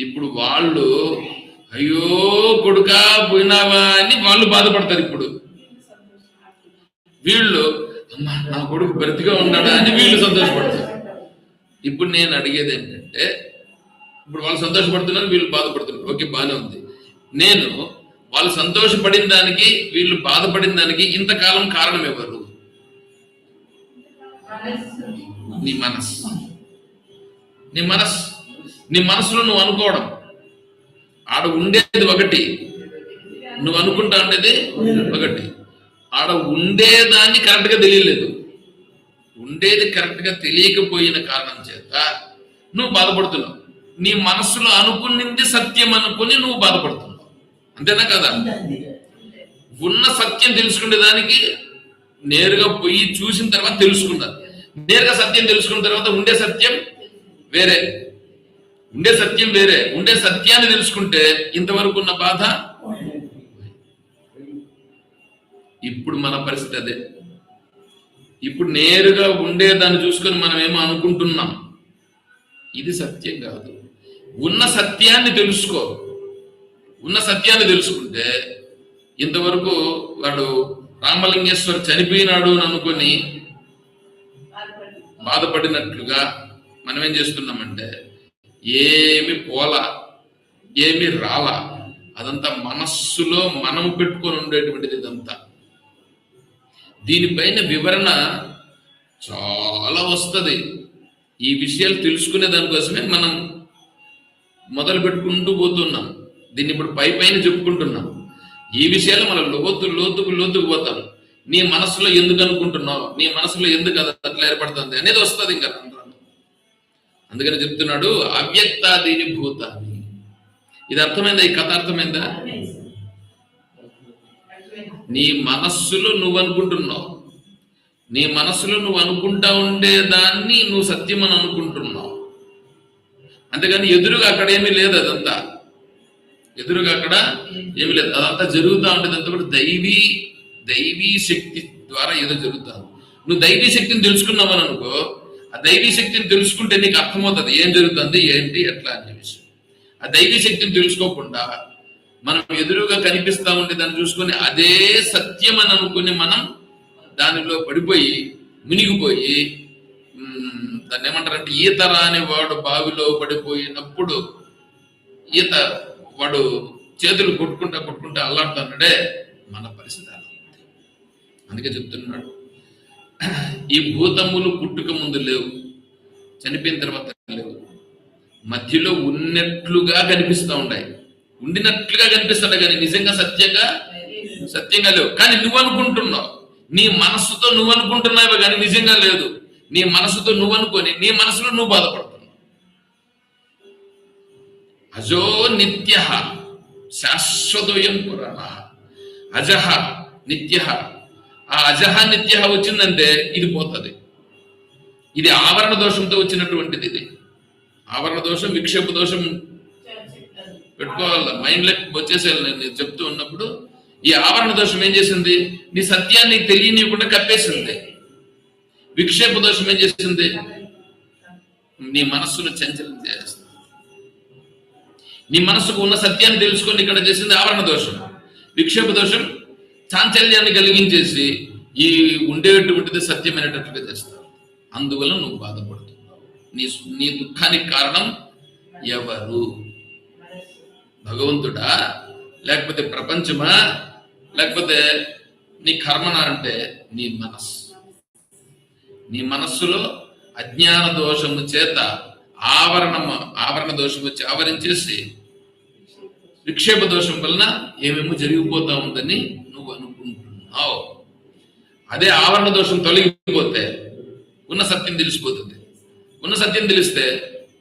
ఇప్పుడు వాళ్ళు అయ్యో కొడుకా పోయినావా అని వాళ్ళు బాధపడతారు. ఇప్పుడు వీళ్ళు అమ్మా నా కొడుకు బ్రతిగా ఉన్నాడా అని వీళ్ళు సంతోషపడతారు. ఇప్పుడు నేను అడిగేది ఏంటంటే, ఇప్పుడు వాళ్ళు సంతోషపడుతున్నారు, వీళ్ళు బాధపడుతున్నారు. ఓకే, బాగానే ఉంది. నేను వాళ్ళు సంతోషపడిన దానికి వీళ్ళు బాధపడిన దానికి ఇంతకాలం కారణం ఎవరు? నీ మనసులో నువ్వు అనుకోవడం. ఆడ ఉండేది ఒకటి, నువ్వు అనుకుంటా ఉండేది ఒకటి. ఆడ ఉండేదాన్ని కరెక్ట్ గా తెలియలేదు. ఉండేది కరెక్ట్ గా తెలియకపోయిన కారణం చేత నువ్వు బాధపడుతున్నావు. నీ మనసులో అనుకున్నది సత్యం అనుకుని నువ్వు బాధపడుతున్నావు. అంతేనా కదా? ఉన్న సత్యం తెలుసుకునే దానికి నేరుగా పోయి చూసిన తర్వాత తెలుసుకున్నారు. నేరుగా సత్యం తెలుసుకున్న తర్వాత ఉండే సత్యం వేరే. ఉండే సత్యాన్ని తెలుసుకుంటే ఇంతవరకు ఉన్న బాధ. ఇప్పుడు మన పరిస్థితి అదే. ఇప్పుడు నేరుగా ఉండేదాన్ని చూసుకొని మనం ఏమో అనుకుంటున్నాం. ఇది సత్యం కాదు. ఉన్న సత్యాన్ని తెలుసుకుంటే ఇంతవరకు వాడు రామలింగేశ్వర్ చనిపోయినాడు అని అనుకొని బాధపడినట్లుగా మనం ఏం చేస్తున్నామంటే ఏమి పోలా, ఏమి రాలా, అదంతా మనస్సులో మనం పెట్టుకొని ఉండేటువంటిది. ఇదంతా దీనిపైన వివరణ చాలా వస్తుంది. ఈ విషయాలు తెలుసుకునే దానికోసమే మనం మొదలు పెట్టుకుంటూ పోతున్నాం. దీన్ని ఇప్పుడు పైన చెప్పుకుంటున్నాం. ఈ విషయాలు మనం లోతుకు పోతాం. నీ మనసులో ఎందుకు అనుకుంటున్నావు, నీ మనసులో ఎందుకు అట్లా ఏర్పడుతుంది అనేది వస్తుంది ఇంకా. అందుకని చెప్తున్నాడు అవ్యక్తాదీని భూతాన్ని. ఇది అర్థమైందా? ఈ కథ అర్థమైందా? నీ మనస్సులో నువ్వు అనుకుంటున్నావు, నీ మనస్సులో నువ్వు అనుకుంటా ఉండేదాన్ని నువ్వు సత్యం అని అనుకుంటున్నావు. అంతేగాని ఎదురుగా అక్కడ ఏమీ లేదు. అదంతా ఎదురుగా అక్కడ ఏమీ లేదు. అదంతా జరుగుతూ ఉండేది అంతా కూడా దైవీ శక్తి ద్వారా ఏదో జరుగుతుంది. నువ్వు దైవీ శక్తిని తెలుసుకున్నావని అనుకో, ఆ దైవీ శక్తిని తెలుసుకుంటే నీకు అర్థమవుతుంది ఏం జరుగుతుంది, ఏంటి, ఎట్లా అనే విషయం. ఆ దైవీ శక్తిని తెలుసుకోకుండా మనం ఎదురుగా కనిపిస్తా ఉండే దాన్ని చూసుకొని అదే సత్యం అని అనుకుని మనం దానిలో పడిపోయి మునిగిపోయి, దాన్ని ఏమంటారంటే ఈత రాని వాడు బావిలో పడిపోయినప్పుడు వాడు చేతులు కొట్టుకుంటా అల్లాడుతున్నాడే, మన పరిస్థితి అలా ఉంది. అందుకే చెప్తున్నాడు ఈ భూతములు పుట్టుక ముందు లేవు, చనిపోయిన తర్వాత లేవు, మధ్యలో ఉన్నట్లుగా కనిపిస్తూ ఉంటాయి, ఉండినట్లుగా కనిపిస్తాడు కానీ నిజంగా సత్యంగా లేవు. కానీ నువ్వు అనుకుంటున్నావు, నీ మనస్సుతో నువ్వు అనుకుంటున్నావు కానీ నిజంగా లేదు. నీ మనసుతో నువ్వు అనుకొని నీ మనసులో నువ్వు బాధపడుతున్నావు. అజో నిత్య శాశ్వతోయం పురాణ అజహ నిత్య. ఆ అజహ నిత్య వచ్చిందంటే ఇది పోతుంది. ఇది ఆవరణ దోషంతో వచ్చినటువంటిది. ఇది ఆవరణ దోషం, విక్షేప దోషం పెట్టుకోవాలి, మైండ్లోకి వచ్చేసేయాలి. నేను చెప్తూ ఉన్నప్పుడు ఈ ఆవరణ దోషం ఏం చేసింది, నీ సత్యాన్ని తెలియనివ్వకుండా కప్పేసింది. విక్షేప దోషం ఏం చేసింది, నీ మనస్సును చంచలం చేస్తుంది. నీ మనస్సుకు ఉన్న సత్యాన్ని తెలుసుకొని ఇక్కడ చేసింది ఆవరణ దోషం. విక్షేప దోషం చాంచల్యాన్ని కలిగించేసి ఈ ఉండేటువంటిది సత్యమైనట్టుగా చేస్తావు. అందువల్ల నువ్వు బాధపడుతున్నావు. నీ దుఃఖానికి కారణం ఎవరు? భగవంతుడా, లేకపోతే ప్రపంచమా, లేకపోతే నీ కర్మనా అంటే నీ మనస్సు. నీ మనస్సులో అజ్ఞాన దోషము చేత ఆవరణ దోషం వచ్చి ఆవరించేసి విక్షేప దోషం వలన ఏమేమో జరిగిపోతా ఉందని నువ్వు అనుకుంటున్నావు. అదే ఆవరణ దోషం తొలగిపోతే ఉన్న సత్యం తెలిసిపోతుంది. ఉన్న సత్యం తెలిస్తే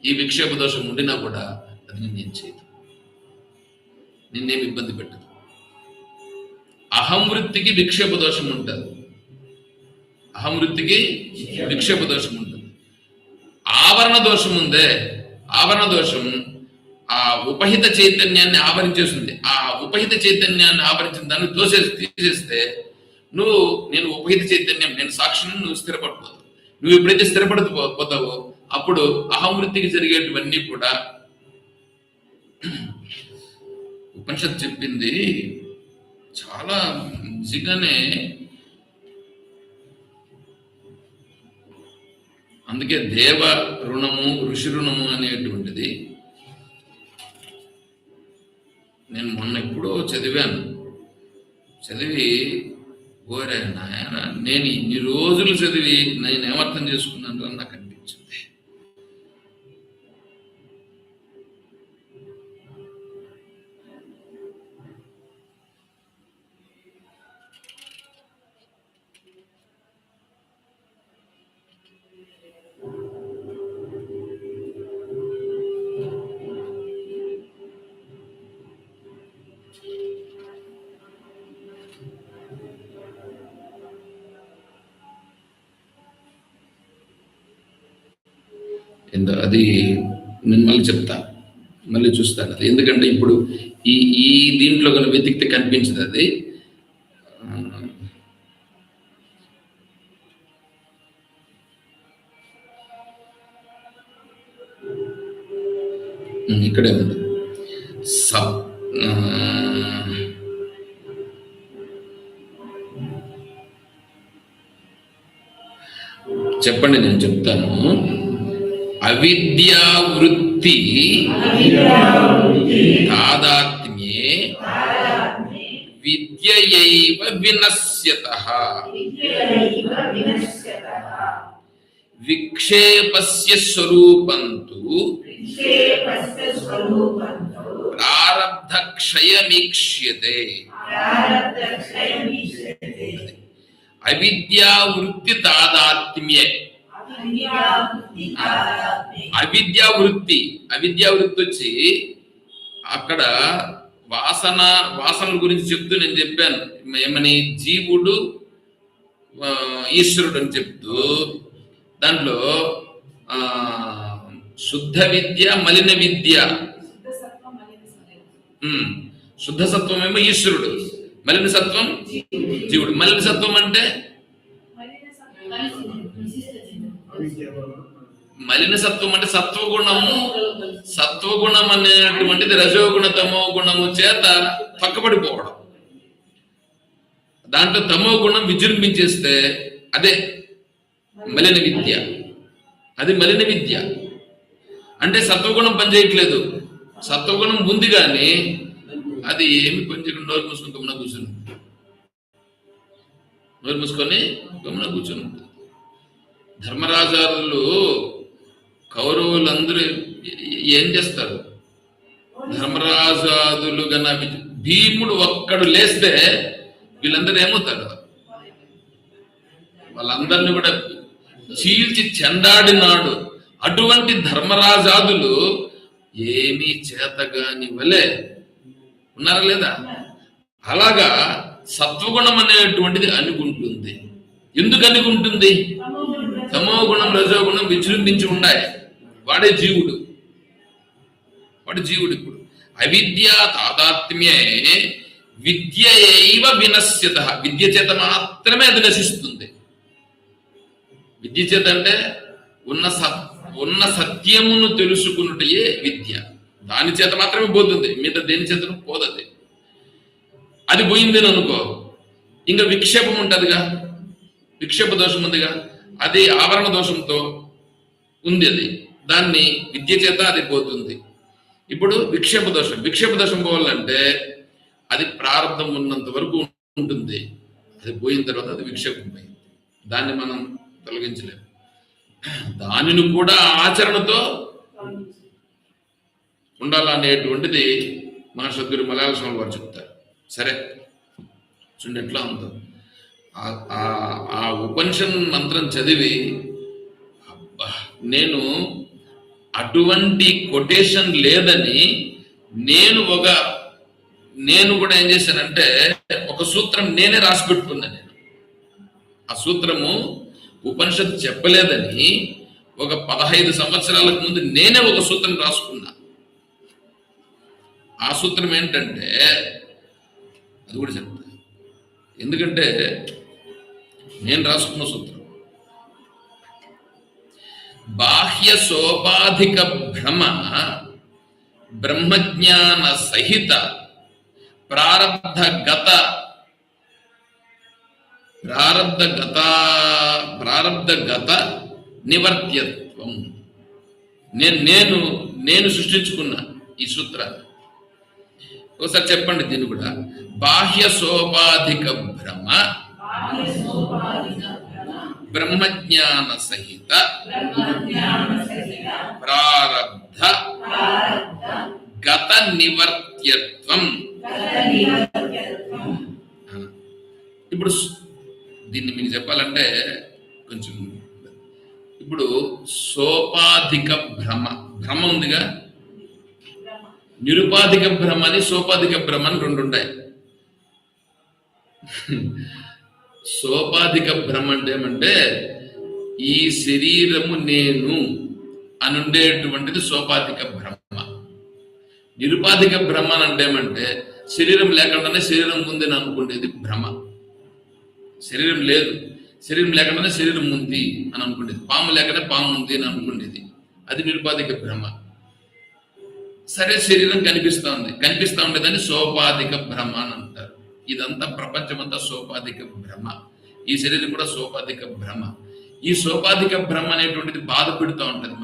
ఈ విక్షేప దోషం ఉండినా కూడా అది నిన్నేం చేయదు, నిన్నేమి ఇబ్బంది పెట్టదు. అహం వృత్తికి విక్షేప దోషం ఉంటుంది. అహం వృత్తికి విక్షేప దోషం ఉంటుంది. ఆవరణ దోషం ఉందే, ఆవరణ దోషం ఆ ఉపహిత చైతన్యాన్ని ఆవరించేస్తుంది. ఆ ఉపహిత చైతన్యాన్ని ఆవరించిన దాన్ని తీసేస్తే నేను ఉపహిత చైతన్యం, నేను సాక్షిని నువ్వు స్థిరపడిపోతావు. నువ్వు ఎప్పుడైతే స్థిరపడిపోతావో అప్పుడు అహం వృత్తికి జరిగేటివన్నీ కూడా ఉపనిషత్తు చెప్పింది చాలా నిజంగానే. అందుకే దేవ రుణము, ఋషి రుణము అనేటువంటిది నేను మొన్న ఎప్పుడో చదివి ఓరే నాయన, నేను ఇన్ని రోజులు చదివి నేను ఏమర్థం చేసుకున్నాను అని నాకు అనిపించింది. అది నేను మళ్ళీ చెప్తా, మళ్ళీ చూస్తాను అది. ఎందుకంటే ఇప్పుడు ఈ దీంట్లో కనుక వెతికితే కనిపించదు అది. ఇక్కడే ఉంది. చెప్పండి, నేను చెప్తాను. అవిద్యా వృత్తి తాదాత్మ్యే విద్యయైవ వినశ్యతః విక్షేపస్య స్వరూపంతు ప్రారబ్ధ క్షయమీక్ష్యతే. అవిద్యా వృత్తి తాదాత్మ్యే. అవిద్యా వృత్తి వచ్చి అక్కడ వాసనల గురించి చెప్తూ నేను చెప్పాను ఏమని, జీవుడు ఈశ్వరుడు అని చెప్తూ దాంట్లో శుద్ధ విద్య మలిన విద్య. శుద్ధ సత్వం ఏమో ఈశ్వరుడు, మలిన సత్వం జీవుడు. మలిన సత్వం అంటే మలిన సత్వం అంటే సత్వగుణం అనేటువంటిది రజోగుణ తమో గుణము చేత పక్కపడిపోవడం. దాంట్లో తమో గుణం విజృంభించేస్తే అదే మలిన విద్య. అది మలిన విద్య అంటే సత్వగుణం పనిచేయట్లేదు. సత్వగుణం ఉంది కానీ అది ఏమి పనిచేయకుండా నోరు మూసుకొని గమన కూర్చుని ఉంటుంది. ధర్మరాజాలు కౌరవులందరూ ఏం చేస్తారు? ధర్మరాజాదులు గన భీముడు ఒక్కడు లేస్తే వీళ్ళందరూ ఏమవుతారు? వాళ్ళందరినీ కూడా చీల్చి చెండాడినాడు. అటువంటి ధర్మరాజాదులు ఏమీ చేతగాని వలె ఉన్నారా లేదా? అలాగా సత్వగుణం అనేటువంటిది అనుకుంటుంది. ఎందుకు అనుకుంటుంది? తమో గుణం రజోగుణం విజృంభించి ఉన్నాయి. వాడే జీవుడు. ఇప్పుడు అవిద్యా తాదాత్మ్యే విద్యయైవ వినశ్యత. విద్య చేత మాత్రమే అది నశిస్తుంది. విద్య చేత అంటే ఉన్న సత్యమును తెలుసుకున్నటయే విద్య. దాని చేత మాత్రమే పోతుంది, మిగతా దేని చేతను పోదది. అది పోయిందని అనుకో, ఇంకా విక్షేపం ఉంటుందిగా, విక్షేప దోషం ఉందిగా, అది ఆవరణ దోషంతో ఉంది. అది దాన్ని విద్య చేత అది పోతుంది. ఇప్పుడు విక్షేప దోషం పోవాలంటే అది ప్రారంభం ఉన్నంత వరకు ఉంటుంది. అది పోయిన తర్వాత అది విక్షేపం పోయింది. దాన్ని మనం తొలగించలేము. దానిని కూడా ఆచరణతో ఉండాలనేటువంటిది మన సద్గురు మలయాళ స్వామి వారు చెప్తారు. సరే చూడండి ఎట్లా ఉందో. ఆ ఉపనిషత్ మంత్రం చదివి నేను అటువంటి కొటేషన్ లేదని నేను కూడా ఏం చేశానంటే ఒక సూత్రం నేనే రాసి పెట్టుకున్నాను. ఆ సూత్రము ఉపనిషత్తు చెప్పలేదని ఒక 15 సంవత్సరాలకు ముందు నేనే ఒక సూత్రం రాసుకున్నా. ఆ సూత్రం ఏంటంటే అది కూడా చెప్తా, ఎందుకంటే నేను రాసుకున్న సూత్రం బాహ్య సోపాధిక భ్రమ బ్రహ్మజ్ఞాన సహిత ప్రారబ్ధ గత నివర్త్యత్వం. నేను సృష్టించుకున్న ఈ సూత్రాన్ని ఒకసారి చెప్పండి. దీన్ని కూడా బాహ్య సోపాధిక భ్రమ బ్రహ్మజ్ఞాన సహిత ప్రారబ్ధ గత నివర్త్యత్వం. ఇప్పుడు దీన్ని మీకు చెప్పాలంటే కొంచెం, ఇప్పుడు సోపాధిక భ్రమ ఉందిగా, నిరుపాధిక భ్రమ అని సోపాధిక భ్రమ అని రెండు ఉంటాయి. సోపాధిక భ్రమ అంటే ఏమంటే ఈ శరీరము నేను అని ఉండేటువంటిది సోపాధిక భ్రమ. నిరుపాధిక భ్రమ అంటే ఏమంటే శరీరం లేకుండానే శరీరం ఉందని అనుకునేది భ్రమ. శరీరం లేదు, శరీరం లేకుండానే శరీరం ఉంది అని అనుకునేది. పాము లేకనే పాము ఉంది అని అనుకునేది, అది నిరుపాధిక భ్రమ. సరే, శరీరం కనిపిస్తూ ఉండేదాన్ని సోపాధిక భ్రమ అని అంటారు. ఇదంతా ప్రపంచమంతా సోపాధిక భ్రమ. ఈ శరీరం కూడా సోపాధిక భ్రమ. ఈ సోపాధిక భ్రమ అనేటువంటిది బాధ పెడుతూ ఉంటుంది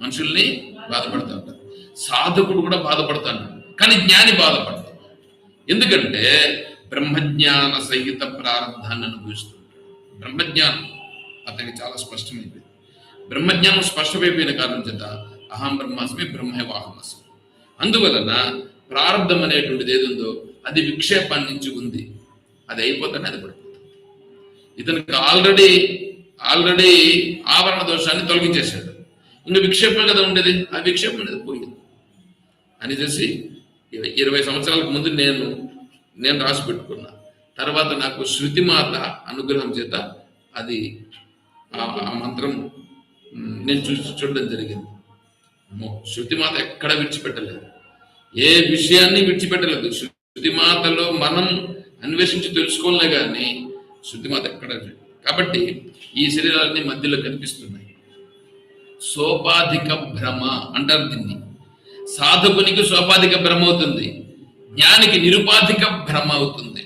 మనుషుల్ని బాధపడుతూ ఉంటారు. సాధకుడు కూడా బాధపడతాడు, కానీ జ్ఞాని బాధపడతాడు. ఎందుకంటే బ్రహ్మజ్ఞాన సహిత ప్రారంధాన్ని అనుభవిస్తుంటాడు. బ్రహ్మజ్ఞానం అతనికి చాలా స్పష్టమైపోయింది. బ్రహ్మజ్ఞానం స్పష్టమైపోయిన కారణం చేత అహం బ్రహ్మాస్మి బ్రహ్మవాహమస్మి. అందువలన ప్రారంధం అనేటువంటిది ఏది ఉందో అది విక్షేపాన్ని నుంచి ఉంది. అది అయిపోతానే అది పడిపోతుంది. ఇతనికి ఆల్రెడీ ఆవరణ దోషాన్ని తొలగించేశాడు. ఇంకా విక్షేపం కదా ఉండేది, ఆ విక్షేపం అనేది పోయింది అని చేసి 20 సంవత్సరాలకు ముందు నేను రాసి పెట్టుకున్నా. తర్వాత నాకు శృతిమాత అనుగ్రహం చేత అది ఆ మంత్రం నేను చూడడం జరిగింది. శృతిమాత ఎక్కడ విడిచిపెట్టలేదు, ఏ విషయాన్ని విడిచిపెట్టలేదు. శృతిమాతలో మనం అన్వేషించి తెలుసుకోలే కానీ శృతిమాత ఎక్కడ. కాబట్టి ఈ శరీరాలన్నీ మధ్యలో కనిపిస్తున్నాయి. సోపాధిక భ్రమ అంటారు దీన్ని. సాధకునికి సోపాధిక భ్రమ అవుతుంది, జ్ఞానికి నిరుపాధిక భ్రమ అవుతుంది.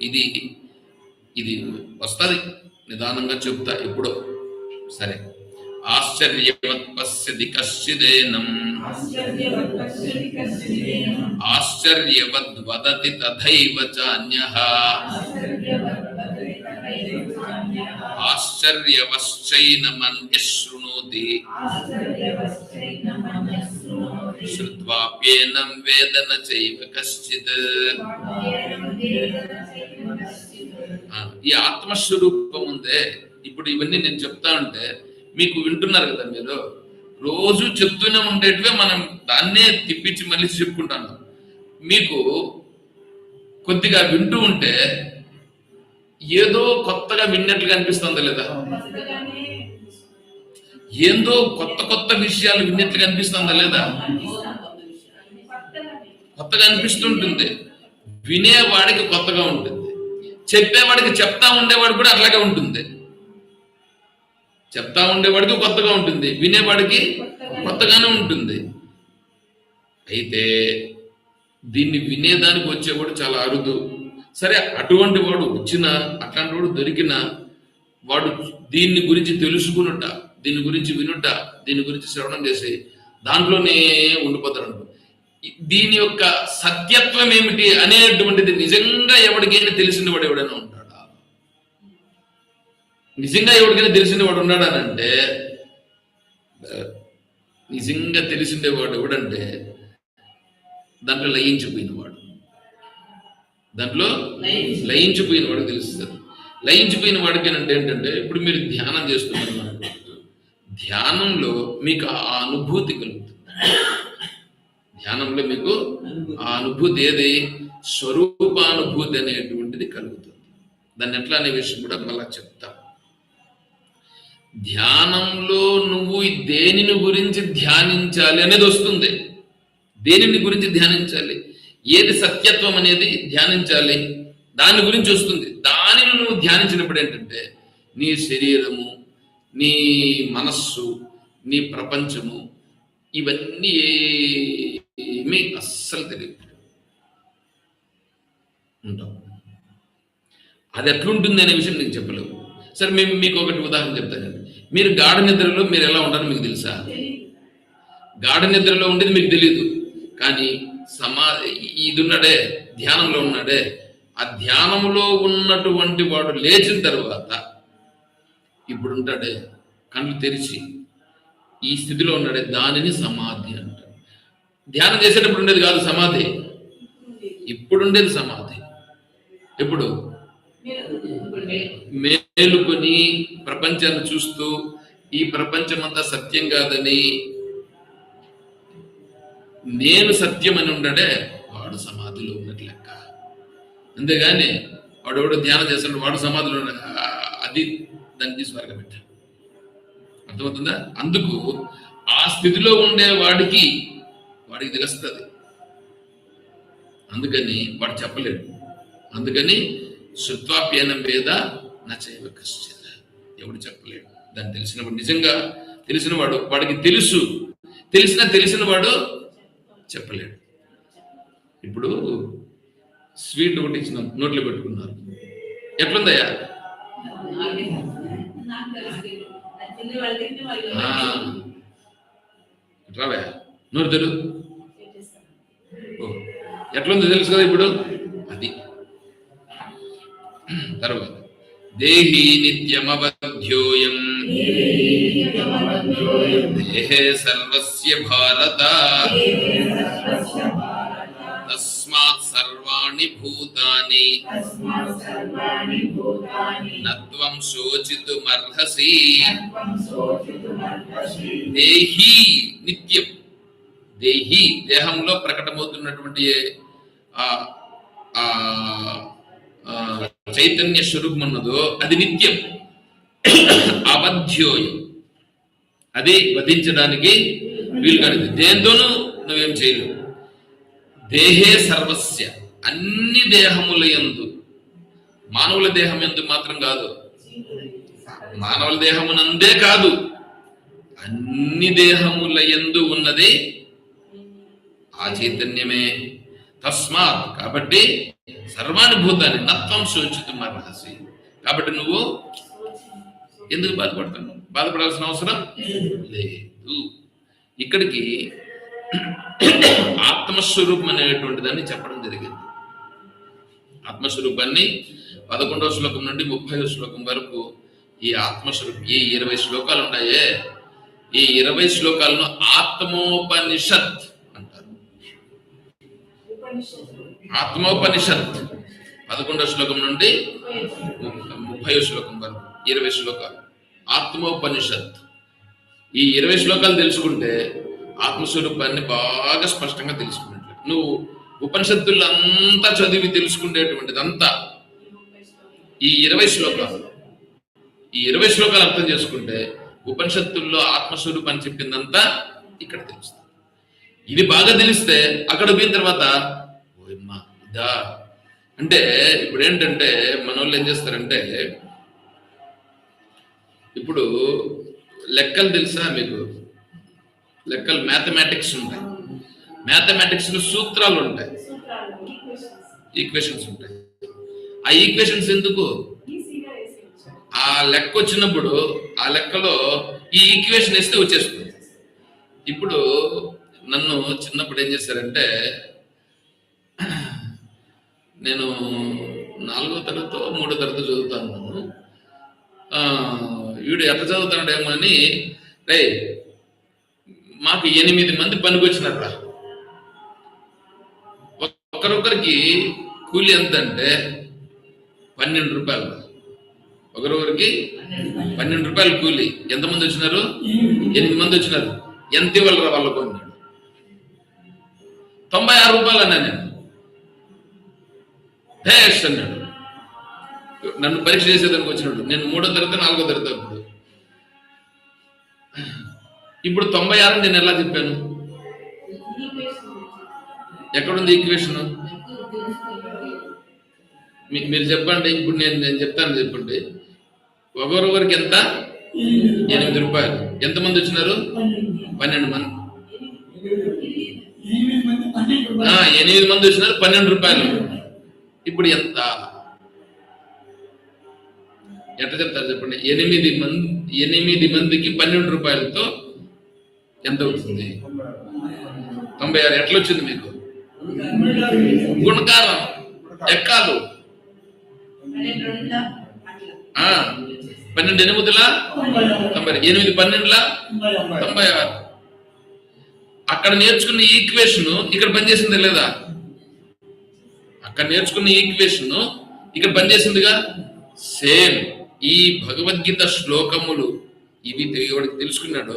ఇది వస్తుంది, నిదానంగా చెప్తా ఎప్పుడో. సరే. ఆశ్చర్యవత్ పశ్యతి కశ్చిదేనం ఆశ్చర్యవద్ వదతి తథైవ చాన్యః ఆశ్చర్యవశ్చైనమన్యః శృణోతి శ్రుత్వాప్యేనం వేద న చైవ కశ్చిత్. ఈ ఆత్మస్వరూపం ఉందే, ఇప్పుడు ఇవన్నీ నేను చెప్తా ఉంటే మీకు వింటున్నారు కదా, మీరు రోజు చెప్తూనే ఉండేటివే, మనం దాన్నే తిప్పించి మళ్ళీ చెప్పుకుంటాను. మీకు కొద్దిగా వింటూ ఉంటే ఏదో కొత్తగా విన్నట్లుగా అనిపిస్తుందా లేదా? ఏందో కొత్త విషయాలు విన్నట్లుగా అనిపిస్తుందా లేదా? కొత్తగా అనిపిస్తుంటుంది. వినేవాడికి కొత్తగా ఉంటుంది, చెప్పేవాడికి చెప్తా ఉండేవాడు కూడా అట్లాగే ఉంటుంది. చెప్తా ఉండేవాడికి కొత్తగా ఉంటుంది, వినేవాడికి కొత్తగానే ఉంటుంది. అయితే దీన్ని వినేదానికి వచ్చేవాడు చాలా అరుదు. సరే, అటువంటి వాడు వచ్చినా, అట్లాంటి వాడు దొరికినా, వాడు దీన్ని గురించి తెలుసుకునుట, దీని గురించి వినుట, దీని గురించి శ్రవణం చేసి దాంట్లోనే ఉండిపోతాడు. దీని యొక్క సత్యత్వం ఏమిటి అనేటువంటిది నిజంగా ఎవరికైనా తెలిసిన వాడు ఎవడైనా ఉంటాడా? నిజంగా ఎవరికైనా తెలిసిన వాడు ఉన్నాడనంటే, నిజంగా తెలిసిండేవాడు ఎవడంటే దాంట్లో లయించిపోయిన వాడు తెలుస్తుంది. లయించిపోయిన వాడికి అంటే ఏంటంటే, ఇప్పుడు మీరు ధ్యానం చేస్తున్నారు, ధ్యానంలో మీకు ఆ అనుభూతి కలుగుతుంది. ధ్యానంలో మీకు ఆ అనుభూతి ఏది? స్వరూపానుభూతి అనేటువంటిది కలుగుతుంది. దాన్ని ఎట్లా అనే విషయం కూడా మళ్ళా చెప్తా. ధ్యానంలో నువ్వు దేనిని గురించి ధ్యానించాలి అనేది వస్తుంది. దేనిని గురించి ధ్యానించాలి, ఏది సత్యత్వం అనేది ధ్యానించాలి, దాని గురించి వస్తుంది. దానిని నువ్వు ధ్యానించినప్పుడు ఏంటంటే నీ శరీరము, నీ మనస్సు, నీ ప్రపంచము, ఇవన్నీ ఏమీ అస్సలు తెలియదు ఉంటావు. అది ఎట్లుంటుంది అనే విషయం నీకు చెప్పలేవు. సరే, మేము మీకు ఒకటి ఉదాహరణ చెప్తానండి. మీరు గాఢ నిద్రలో మీరు ఎలా ఉంటారో మీకు తెలుసా? గాఢ నిద్రలో ఉండేది మీకు తెలియదు, కానీ ఇది ఉన్నాడే, ధ్యానంలో ఉన్నాడే, ఆ ధ్యానంలో ఉన్నటువంటి వాడు లేచిన తర్వాత ఇప్పుడు ఉంటాడే, కళ్ళు తెరిచి ఈ స్థితిలో ఉన్నాడే, దానిని సమాధి అంటారు. ధ్యానం చేసేటప్పుడు ఉండేది కాదు సమాధి, ఇప్పుడు ఉండేది సమాధి. ఎప్పుడు మేలుకొని ప్రపంచాన్ని చూస్తూ ఈ ప్రపంచం అంతా సత్యం కాదని, నేను సత్యం అని ఉండడే, వాడు సమాధిలో ఉన్నట్లు లెక్క. అంతేగాని వాడు ధ్యానం చేస్తాడు, వాడు సమాధిలో అది దాన్ని తీసి వరగబెట్టాడు. అర్థమవుతుందా? అందుకు ఆ స్థితిలో ఉండే వాడికి తెలుస్తుంది. అందుకని వాడు చెప్పలేడు. అందుకని శృత్వాప్యనం వేద నచైవ కశ్చిత్, ఎవడు చెప్పలేడు. దాన్ని తెలిసినవాడు, నిజంగా తెలిసినవాడు, వాడికి తెలుసు. తెలిసిన వాడు చెప్పలేడు. ఇప్పుడు స్వీట్ ఒకటి ఇచ్చిన నోట్లో పెట్టుకున్నారు, ఎట్లుందయ్యా? రావే నోరు తెరు. ఎట్లుందో తెలుసు కదా ఇప్పుడు. అది తర్వాత దేహి నిత్యమవధ్యోయం దేహే సర్వస్య భారత తస్మాత్ సర్వాణి భూతాని నత్వం శోచితుమర్హసి. దేహి నిత్యం. దేహి దేహంలో ప్రకటమవుతున్నటువంటి చైతన్య స్వరూపం ఉన్నదో అది నిత్యం. అవధ్యోయం అది వధించడానికి వీలు కానిది. దేంతోనూ నువ్వేం చేయలేవు. దేహే సర్వస్య అన్ని దేహముల యందు, మానవుల దేహం ఎందు మాత్రం కాదు, మానవుల దేహమునందే కాదు, అన్ని దేహముల యందు ఉన్నది ఆ చైతన్యమే. తస్మాత్ కాబట్టి సర్వాణి భూతాన్ని నత్వం శోచితుం అర్హసి. కాబట్టి నువ్వు ఎందుకు బాధపడుతున్నావు? బాధపడాల్సిన అవసరం లేదు. ఇక్కడికి ఆత్మస్వరూపం అనేటువంటి దాన్ని చెప్పడం జరిగింది. ఆత్మస్వరూపాన్ని 11వ శ్లోకం నుండి 30వ శ్లోకం వరకు ఈ ఆత్మస్వరూపం, ఈ 20 శ్లోకాలు ఉన్నాయే, ఈ 20 శ్లోకాలను ఆత్మోపనిషత్ అంటారు. ఆత్మోపనిషత్ 11వ శ్లోకం నుండి 30వ శ్లోకం వరకు 20 శ్లోకాలు ఆత్మోపనిషత్. ఈ 20 శ్లోకాలు తెలుసుకుంటే ఆత్మస్వరూపాన్ని బాగా స్పష్టంగా తెలుసుకున్నట్లు. నువ్వు ఉపనిషత్తులు అంతా చదివి తెలుసుకునేటువంటిది అంతా ఈ 20 శ్లోకాలు. ఈ 20 శ్లోకాలు అర్థం చేసుకుంటే ఉపనిషత్తుల్లో ఆత్మస్వరూపాన్ని చెప్పిందంతా ఇక్కడ తెలుస్తుంది. ఇది బాగా తెలిస్తే అక్కడ పోయిన తర్వాత ఇదా అంటే ఇప్పుడు ఏంటంటే మన వాళ్ళు ఏం చేస్తారంటే, ఇప్పుడు లెక్కలు తెలుసా మీకు? లెక్కలు మ్యాథమెటిక్స్ ఉంటాయి. మ్యాథమెటిక్స్ లో సూత్రాలు ఉంటాయి, ఈక్వేషన్స్ ఉంటాయి. ఆ ఈక్వేషన్స్ ఎందుకు? ఆ లెక్క వచ్చినప్పుడు ఆ లెక్కలో ఈ ఈక్వేషన్ వేస్తే వచ్చేస్తుంది. ఇప్పుడు నన్ను చిన్నప్పుడు ఏం చేశారంటే, నేను 4వ తరగతో 3వ తరగతి చదువుతాను. వీడు ఎట్లా చదువుతాడేమో అని, రే మాకు 8 మంది పనికి వచ్చినారా, ఒకరొకరికి కూలి ఎంత అంటే 12 రూపాయలు. ఒకరొకరికి 12 రూపాయలు కూలి. ఎంతమంది వచ్చినారు? 8 మంది వచ్చినారు. ఎంత ఇవ్వాలరా వాళ్ళకు అన్నాడు. 96 రూపాయలు అన్నా నేను. భేష్ అన్నాడు. నన్ను పరీక్ష చేసేదానికి వచ్చినాడు. నేను 3వ తరగతి 4వ తరగతి అప్పుడు. ఇప్పుడు 96 నేను ఎలా చెప్పాను? ఎక్కడుంది ఈక్వేషన్? మీరు చెప్పండి. ఇప్పుడు నేను చెప్తాను, చెప్పండి. ఒకరొకరికి ఎంత? 8 రూపాయలు. ఎంతమంది వచ్చినారు? 12 మంది. 8 మంది వచ్చినారు, 12 రూపాయలు. ఇప్పుడు ఎంత? ఎట్లా చెప్తారు చెప్పండి? 8 మందికి 12 రూపాయలతో ఎంత అవుతుంది? 96. ఎట్లా వచ్చింది మీకు? గుణకారం, ఎక్కాలు. 12 8ల 90, 8 12ల 96. అక్కడ నేర్చుకున్న ఈక్వేషన్ ఇక్కడ పనిచేసింది లేదా? అక్కడ నేర్చుకున్న ఈక్వేషన్ ఇక్కడ పనిచేసిందిగా. సేమ్ ఈ భగవద్గీత శ్లోకములు ఇవి తెలుసుకున్నాడు,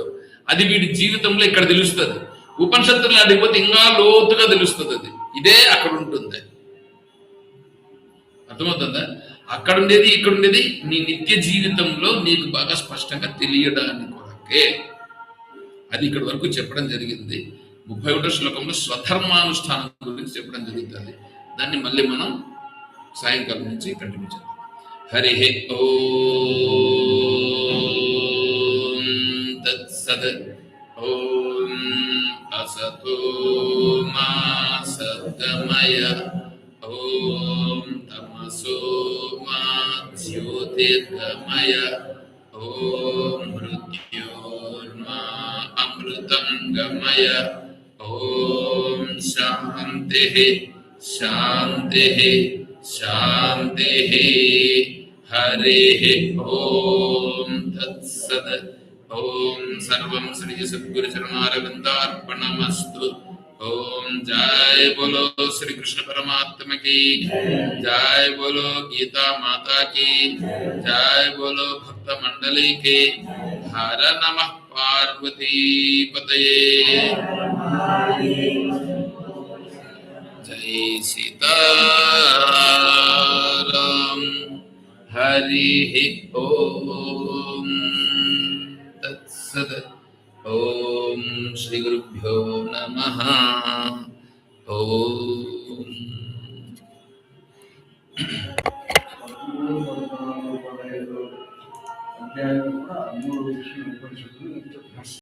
అది వీడి జీవితంలో ఇక్కడ తెలుస్తుంది. ఉపనిషత్తులు అడిగిపోతే ఇంకా లోతుగా తెలుస్తుంది. అది ఇదే అక్కడ ఉంటుంది. అర్థమవుతుందా? అక్కడ ఉండేది ఇక్కడ ఉండేది నీ నిత్య జీవితంలో నీకు బాగా స్పష్టంగా తెలియడానికి కొరకే అది ఇక్కడ వరకు చెప్పడం జరిగింది. 31వ శ్లోకంలో స్వధర్మానుష్ఠానం గురించి చెప్పడం జరుగుతుంది. దాన్ని మళ్ళీ మనం సాయంకాలం నుంచి కంటిన్యూ చేద్దాం. హరి ఓం తత్సత్. ఓం అసతో మా సద్గమయ. ఓం తమసో మా జ్యోతిర్గమయ. దీర్ఘమయ ఓం మృత్యోర్మా అమృతం గమయ ఓం శాంతి శాంతి శాంతి హరి ఓం తత్సత్ ఓం సర్వం శ్రీ సద్గురు చరణారవిందార్పణమస్తు ओम जय बोलो श्री कृष्ण परमात्मा की जय, बोलो गीता माता की जय, बोलो भक्त मंडली की हर नमः पार्वती पतये जय सीताराम हरि ओम तत्सत् ओम श्री गुरुभ्यो नमः ओम అధ్యాయంలో కూడా 3 విషయం ఉపనిషత్తులు